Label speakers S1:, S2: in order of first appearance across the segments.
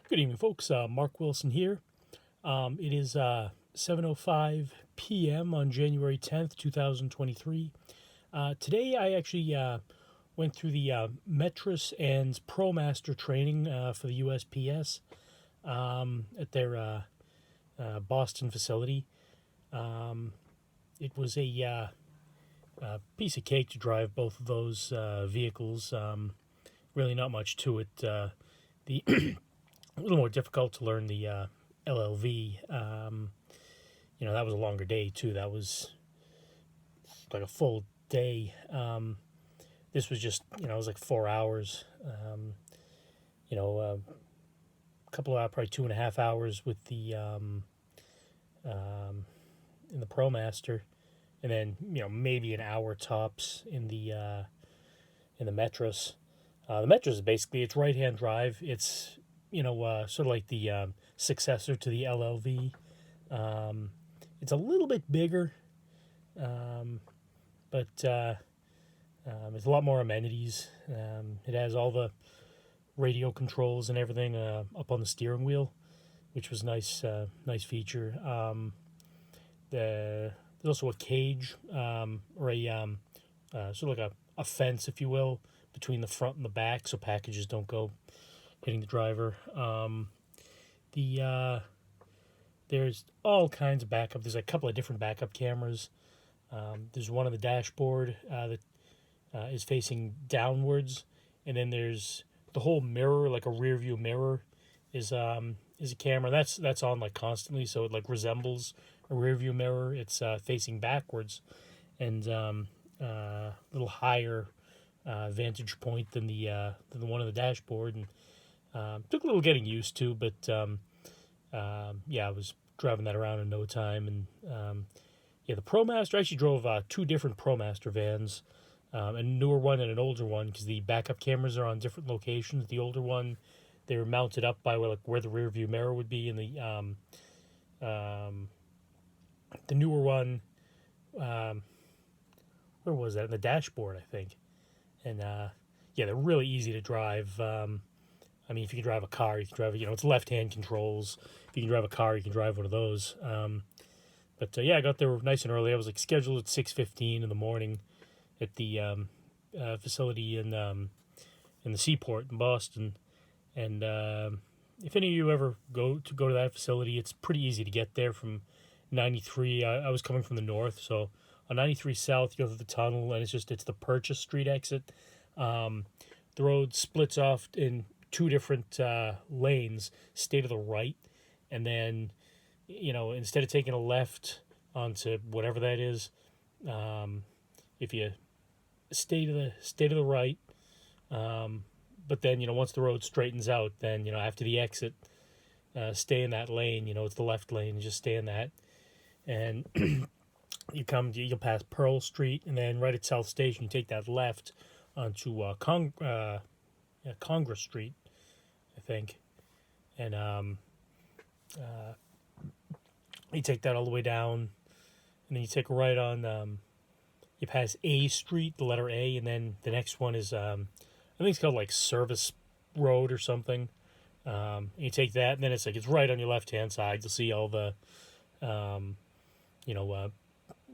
S1: Good evening, folks. Mark Wilson here. It is 7:05 p.m. on January 10th, 2023. Today, I actually went through the Metris and Promaster training for the USPS at their Boston facility. It was a piece of cake to drive both of those vehicles. Really, not much to it. The A little more difficult to learn the LLV. That was a longer day too. That was like a full day. This was just, it was like 4 hours. A couple of hours, probably 2.5 hours with the in the ProMaster, and then maybe an hour tops in the Metris. The Metris is basically, it's right-hand drive. It's sort of like the successor to the LLV. It's a little bit bigger, but there's a lot more amenities. It has all the radio controls and everything up on the steering wheel, which was nice feature. There's also a cage, or a sort of like a fence, if you will, between the front and the back, so packages don't go hitting the driver. There's all kinds of backup. There's a couple of different backup cameras. There's one on the dashboard that is facing downwards, and then there's the whole mirror, like a rear view mirror, is a camera that's on like constantly, so it like resembles a rear view mirror. It's facing backwards, and a little higher vantage point than the one on the dashboard, and took a little getting used to, but I was driving that around in no time. And the ProMaster, I actually drove two different ProMaster vans, a newer one and an older one, because the backup cameras are on different locations. The older one, they were mounted up by where the rear view mirror would be, and the newer one, where was that? In the dashboard, I think. And they're really easy to drive. If you can drive a car, you can drive, it's left-hand controls. If you can drive a car, you can drive one of those. I got there nice and early. I was scheduled at 6:15 in the morning at the facility in the Seaport in Boston. And if any of you ever go to that facility, it's pretty easy to get there from 93. I was coming from the north, so on 93 South, you go through the tunnel, and it's the Purchase Street exit. The road splits off in two different lanes. Stay to the right, and then instead of taking a left onto whatever that is, if you stay to the right, but then once the road straightens out, then after the exit, stay in that lane. It's the left lane. Just stay in that, and you'll pass Pearl Street, and then right at South Station, you take that left onto Congress Street, I think, and you take that all the way down, and then you take a right on. You pass A Street, the letter A, and then the next one is I think it's called Service Road or something. You take that, and then it's right on your left hand side. You'll see all the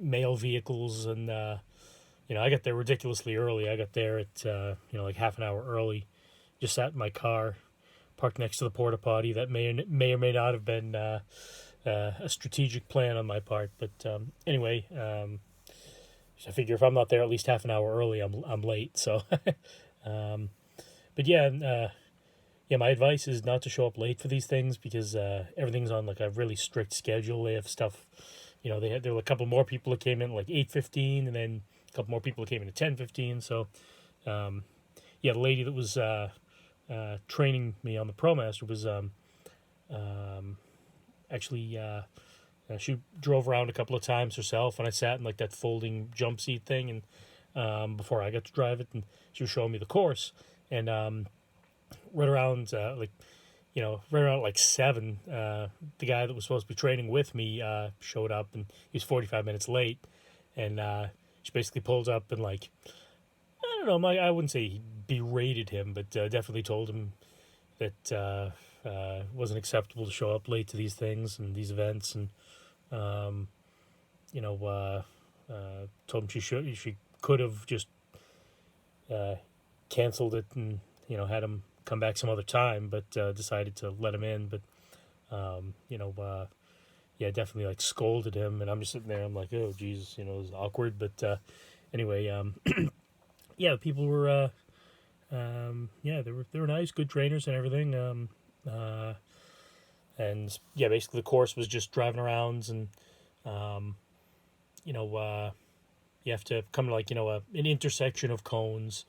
S1: mail vehicles, and I got there ridiculously early. I got there at half an hour early. Just sat in my car, parked next to the porta potty. That may or may not have been a strategic plan on my part, but anyway, I figure if I'm not there at least half an hour early, I'm late. So, my advice is not to show up late for these things, because everything's on a really strict schedule. They have stuff. There were a couple more people that came in 8:15, and then a couple more people that came in at 10:15. So, the lady that was training me on the ProMaster was she drove around a couple of times herself, and I sat in that folding jump seat thing, and before I got to drive it, and she was showing me the course, and right around right around 7, the guy that was supposed to be training with me showed up, and he was 45 minutes late, and she basically pulled up and I don't know, I wouldn't say he berated him, but definitely told him that it wasn't acceptable to show up late to these things and these events, and you know, told him she could have just canceled it and, you know, had him come back some other time, but decided to let him in. But you know, yeah, definitely like scolded him, and I'm just sitting there. I'm like, oh Jesus, you know, it was awkward. But anyway, yeah, people were yeah, they were nice, good trainers and everything. And yeah, basically the course was just driving around, and you know, you have to come to, like, you know, an intersection of cones.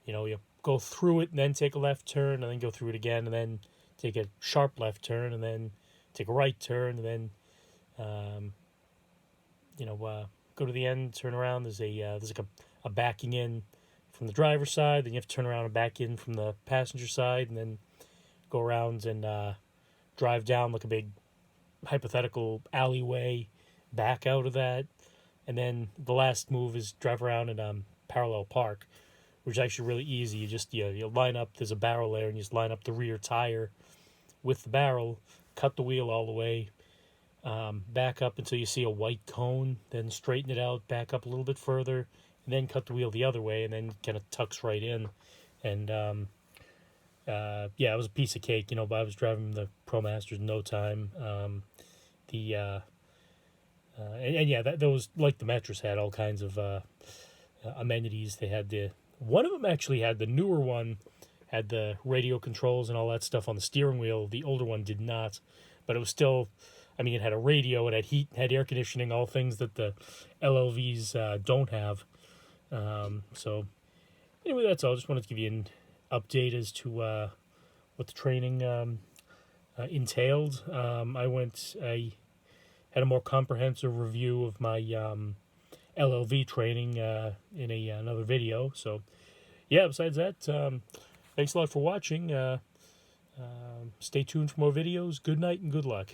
S1: You know, you go through it and then take a left turn, and then go through it again, and then take a sharp left turn, and then take a right turn, and then you know, go to the end, turn around. There's like a backing in from the driver's side, then you have to turn around and back in from the passenger side, and then go around and drive down like a big hypothetical alleyway back out of that. And then the last move is drive around and parallel park, which is actually really easy. You just you line up, there's a barrel there, and you just line up the rear tire with the barrel, cut the wheel all the way, back up until you see a white cone, then straighten it out, back up a little bit further, and then cut the wheel the other way, and then kind of tucks right in. And yeah, it was a piece of cake, you know. But I was driving the Promaster in no time. And yeah, those, like the Metris, had all kinds of amenities. They had one of them actually had, the newer one had the radio controls and all that stuff on the steering wheel. The older one did not, but it was still, I mean, it had a radio, it had heat, had air conditioning, all things that the LLVs don't have. So anyway, that's all. Just wanted to give you an update as to what the training entailed. I had a more comprehensive review of my LLV training in another video. So yeah, besides that, thanks a lot for watching. Stay tuned for more videos. Good night and good luck.